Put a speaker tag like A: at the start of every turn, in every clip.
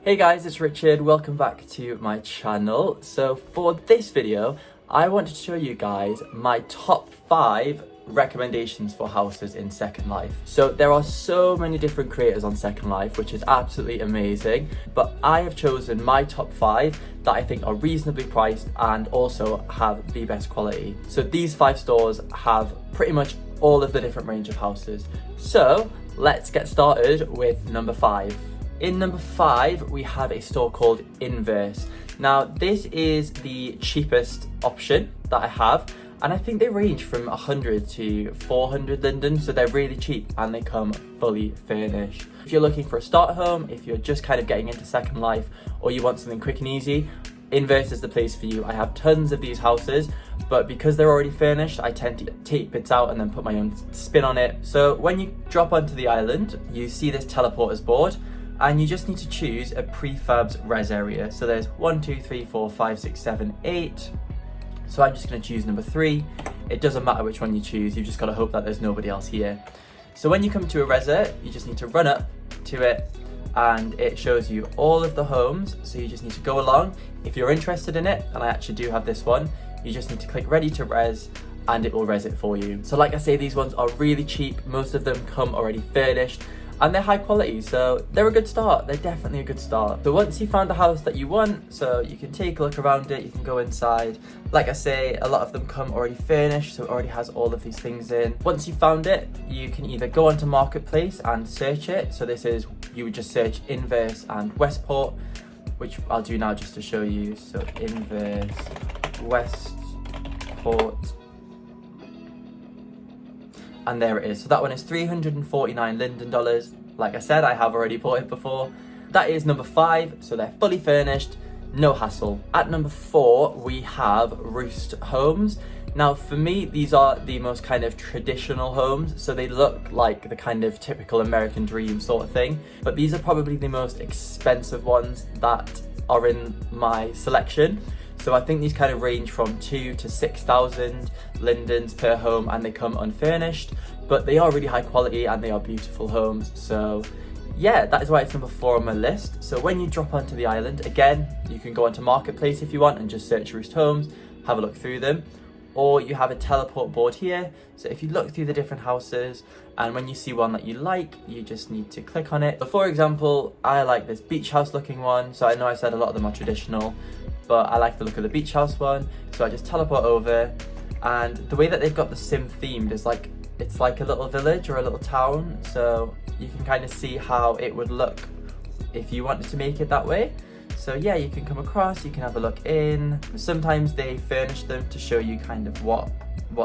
A: Hey guys, it's Richard. Welcome back to my channel. So for this video, I wanted to show you guys my top 5 recommendations for houses in Second Life. So there are so many different creators on Second Life, which is absolutely amazing, but I have chosen my top 5 that I think are reasonably priced and also have the best quality. So these 5 stores have pretty much all of the different range of houses. So let's get started with number 5. In number 5, we have a store called Inverse. Now, this is the cheapest option that I have, and I think they range from 100 to 400 linden, so they're really cheap and they come fully furnished. If you're looking for a start home, if you're just kind of getting into Second Life, or you want something quick and easy, Inverse is the place for you. I have tons of these houses, but because they're already furnished, I tend to take bits out and then put my own spin on it. So when you drop onto the island, you see this teleporters board, and you just need to choose a prefabs res area. So there's 1, 2, 3, 4, 5, 6, 7, 8. So I'm just gonna choose number 3. It doesn't matter which one you choose, you've just gotta hope that there's nobody else here. So when you come to a resi, you just need to run up to it and it shows you all of the homes. So you just need to go along. If you're interested in it, and I actually do have this one, you just need to click ready to res and it will res it for you. So like I say, these ones are really cheap. Most of them come already furnished, and they're high quality, so they're a good start. They're definitely a good start. So once you found the house that you want, so you can take a look around it, you can go inside. Like I say, a lot of them come already furnished, so it already has all of these things in. Once you found it, you can either go onto Marketplace and search it. So this is, you would just search Inverse and Westport, which I'll do now just to show you. So Inverse, Westport, and there it is. So that one is 349 linden dollars. Like I said, I have already bought it before. That is number 5, so they're fully furnished, no hassle. At number 4, we have Roost Homes. Now for me, these are the most kind of traditional homes, so they look like the kind of typical American dream sort of thing, but these are probably the most expensive ones that are in my selection. So I think these kind of range from 2,000 to 6,000 lindens per home, and they come unfurnished, but they are really high quality and they are beautiful homes. So yeah, that is why it's number 4 on my list. So when you drop onto the island, again, you can go onto Marketplace if you want and just search Roost Homes, have a look through them, or you have a teleport board here. So if you look through the different houses, and when you see one that you like, you just need to click on it. So for example, I like this beach house looking one. So I know I said a lot of them are traditional, but I like the look of the beach house one. So I just teleport over, and the way that they've got the sim themed is like, it's like a little village or a little town. So you can kind of see how it would look if you wanted to make it that way. So yeah, you can come across, you can have a look in. Sometimes they furnish them to show you kind of what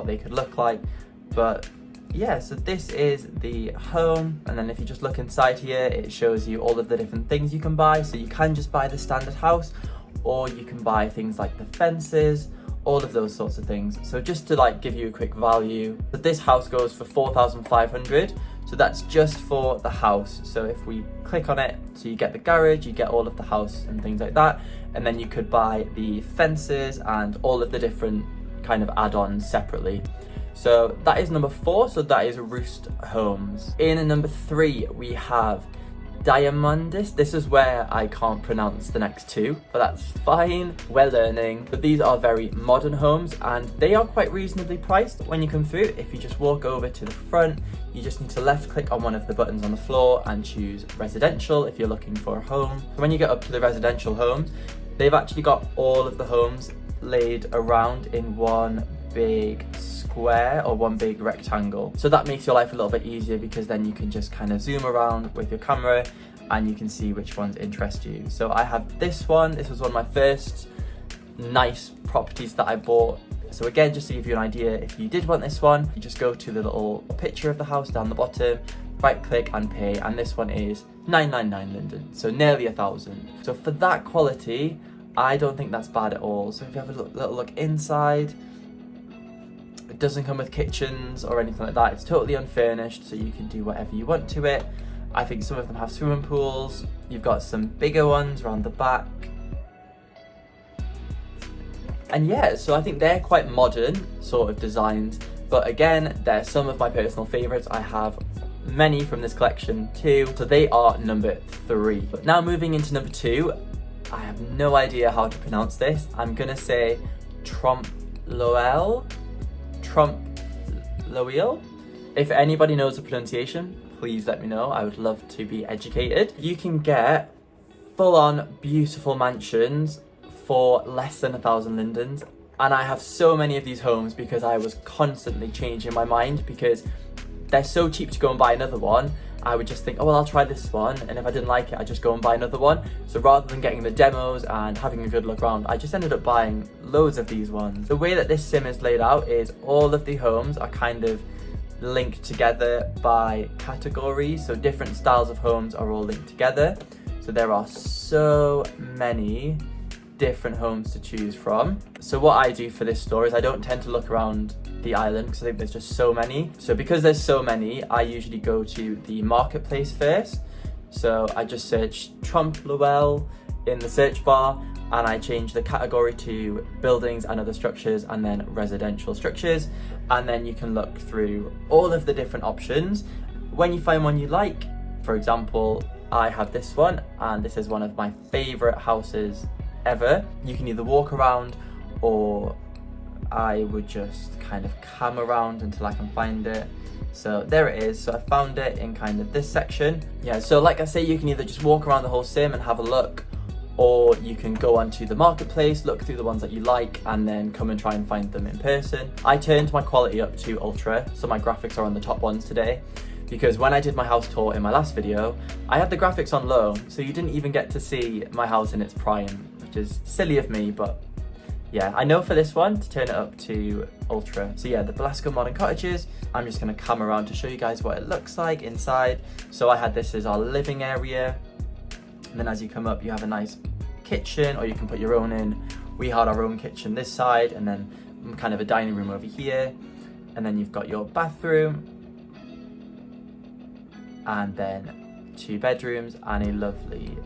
A: they could look like. But yeah, so this is the home, and then if you just look inside here, it shows you all of the different things you can buy. So you can just buy the standard house, or you can buy things like the fences, all of those sorts of things. So just to like give you a quick value, but this house goes for 4,500. So that's just for the house. So if we click on it, so you get the garage, you get all of the house and things like that, and then you could buy the fences and all of the different kind of add-ons separately. So that is number 4, so that is Roost Homes. In number 3, we have Diamandis. This is where I can't pronounce the next 2, but that's fine, we're learning. But these are very modern homes, and they are quite reasonably priced when you come through. If you just walk over to the front, you just need to left click on one of the buttons on the floor and choose residential if you're looking for a home. When you get up to the residential homes, they've actually got all of the homes laid around in one big square or one big rectangle. So that makes your life a little bit easier, because then you can just kind of zoom around with your camera and you can see which ones interest you. So I have this one. This was one of my first nice properties that I bought. So again, just to give you an idea, if you did want this one, you just go to the little picture of the house down the bottom, right click and pay, and this one is 999 linden, so nearly 1,000. So for that quality, I don't think that's bad at all. So if you have a little look inside, it doesn't come with kitchens or anything like that. It's totally unfurnished, so you can do whatever you want to it. I think some of them have swimming pools. You've got some bigger ones around the back. And yeah, so I think they're quite modern sort of designs, but again, they're some of my personal favorites. I have many from this collection too, so they are number 3. But now moving into number 2, I have no idea how to pronounce this. I'm gonna say Trompe Loeil. Trompe Loeil. If anybody knows the pronunciation, please let me know. I would love to be educated. You can get full-on beautiful mansions for less than 1,000 lindens. And I have so many of these homes because I was constantly changing my mind, because they're so cheap to go and buy another one. I would just think, oh well, I'll try this one, and if I didn't like it, I'd just go and buy another one. So rather than getting the demos and having a good look around, I just ended up buying loads of these ones. The way that this sim is laid out is all of the homes are kind of linked together by categories, so different styles of homes are all linked together. So there are so many different homes to choose from. So what I do for this store is I don't tend to look around the island because I think there's just so many. So because there's so many, I usually go to the marketplace first. So I just search Trompe Loeil in the search bar, and I change the category to buildings and other structures, and then residential structures. And then you can look through all of the different options. When you find one you like, for example, I have this one, and this is one of my favorite houses ever. You can either walk around, or I would just kind of cam around until I can find it. So there it is. So I found it in kind of this section. Yeah, so like I say, you can either just walk around the whole sim and have a look, or you can go onto the marketplace, look through the ones that you like, and then come and try and find them in person. I turned my quality up to ultra, so my graphics are on the top ones today, because when I did my house tour in my last video, I had the graphics on low, so you didn't even get to see my house in its prime, which is silly of me, but yeah, I know for this one to turn it up to ultra. So yeah, the Belasco Modern Cottages, I'm just gonna come around to show you guys what it looks like inside. So I had this as our living area, and then as you come up, you have a nice kitchen, or you can put your own in. We had our own kitchen this side, and then kind of a dining room over here. And then you've got your bathroom, and then 2 bedrooms and a lovely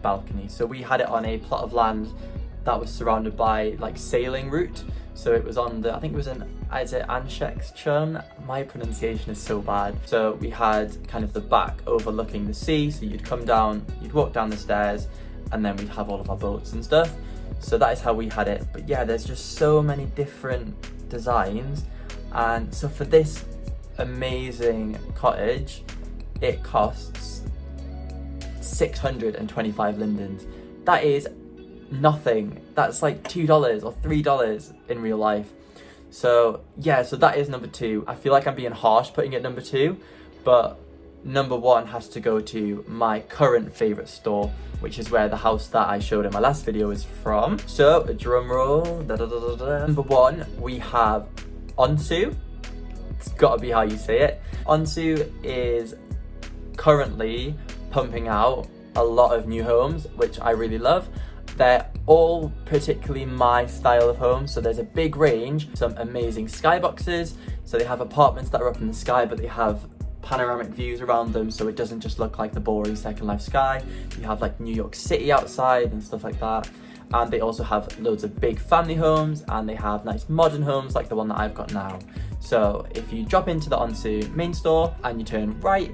A: balcony. So we had it on a plot of land that was surrounded by like sailing route. So it was on the, I think it was in, is it Anshekschön? My pronunciation is so bad. So we had kind of the back overlooking the sea. So you'd come down, you'd walk down the stairs, and then we'd have all of our boats and stuff. So that is how we had it. But yeah, there's just so many different designs. And so for this amazing cottage, it costs 625 lindens. That is nothing. That's like $2 or $3 in real life. So yeah, so that is number 2. I feel like I'm being harsh putting it number 2, but number 1 has to go to my current favorite store, which is where the house that I showed in my last video is from. So drum roll. Number 1, we have Onsu. It's gotta be how you say it. Onsu is currently pumping out a lot of new homes, which I really love. They're all particularly my style of homes, so there's a big range, some amazing skyboxes. So they have apartments that are up in the sky, but they have panoramic views around them, so it doesn't just look like the boring second life sky. You have like New York City outside and stuff like that. And they also have loads of big family homes, and they have nice modern homes like the one that I've got now. So if you drop into the Onsu main store and you turn right,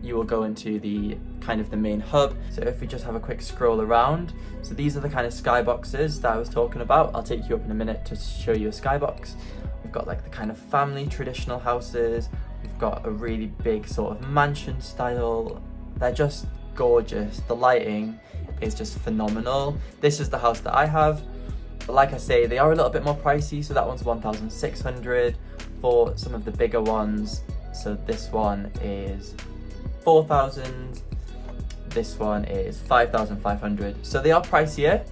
A: you will go into the kind of the main hub. So if we just have a quick scroll around, so these are the kind of skyboxes that I was talking about. I'll take you up in a minute to show you a skybox. We've got like the kind of family traditional houses. We've got a really big sort of mansion style. They're just gorgeous. The lighting is just phenomenal. This is the house that I have. But like I say, they are a little bit more pricey. So that one's 1,600 for some of the bigger ones. So this one is 4,000. This one is 5,500. So they are pricier,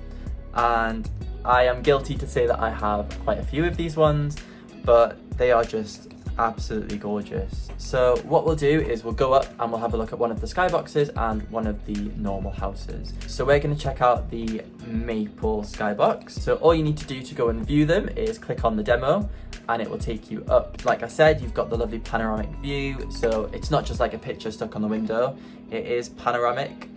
A: and I am guilty to say that I have quite a few of these ones, but they are just absolutely gorgeous. So what we'll do is we'll go up and we'll have a look at one of the skyboxes and one of the normal houses. So we're going to check out the maple skybox. So all you need to do to go and view them is click on the demo, and it will take you up. Like I said, you've got the lovely panoramic view, so it's not just like a picture stuck on the window. It is panoramic,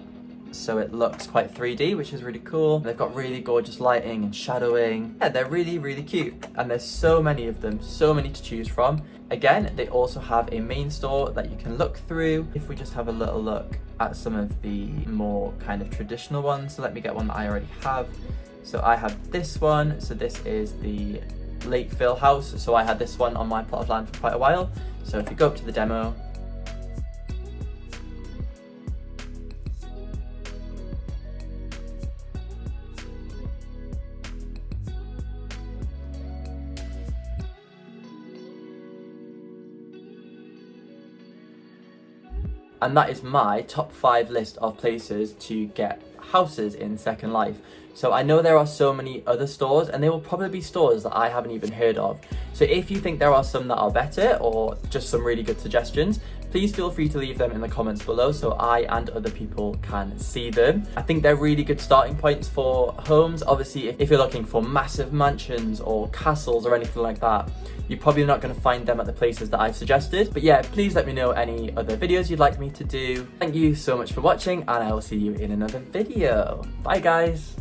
A: so it looks quite 3D, which is really cool. They've got really gorgeous lighting and shadowing. Yeah, they're really, really cute. And there's so many of them, so many to choose from. Again, they also have a main store that you can look through. If we just have a little look at some of the more kind of traditional ones. So let me get one that I already have. So I have this one. So this is the Lakeville house. So I had this one on my plot of land for quite a while. So if you go up to the demo, and that is my top 5 list of places to get houses in Second Life. So I know there are so many other stores, and they will probably be stores that I haven't even heard of. So if you think there are some that are better, or just some really good suggestions, please feel free to leave them in the comments below so I and other people can see them. I think they're really good starting points for homes. Obviously, if you're looking for massive mansions or castles or anything like that, you're probably not going to find them at the places that I've suggested. But yeah, please let me know any other videos you'd like me to do. Thank you so much for watching, and I will see you in another video. Bye guys.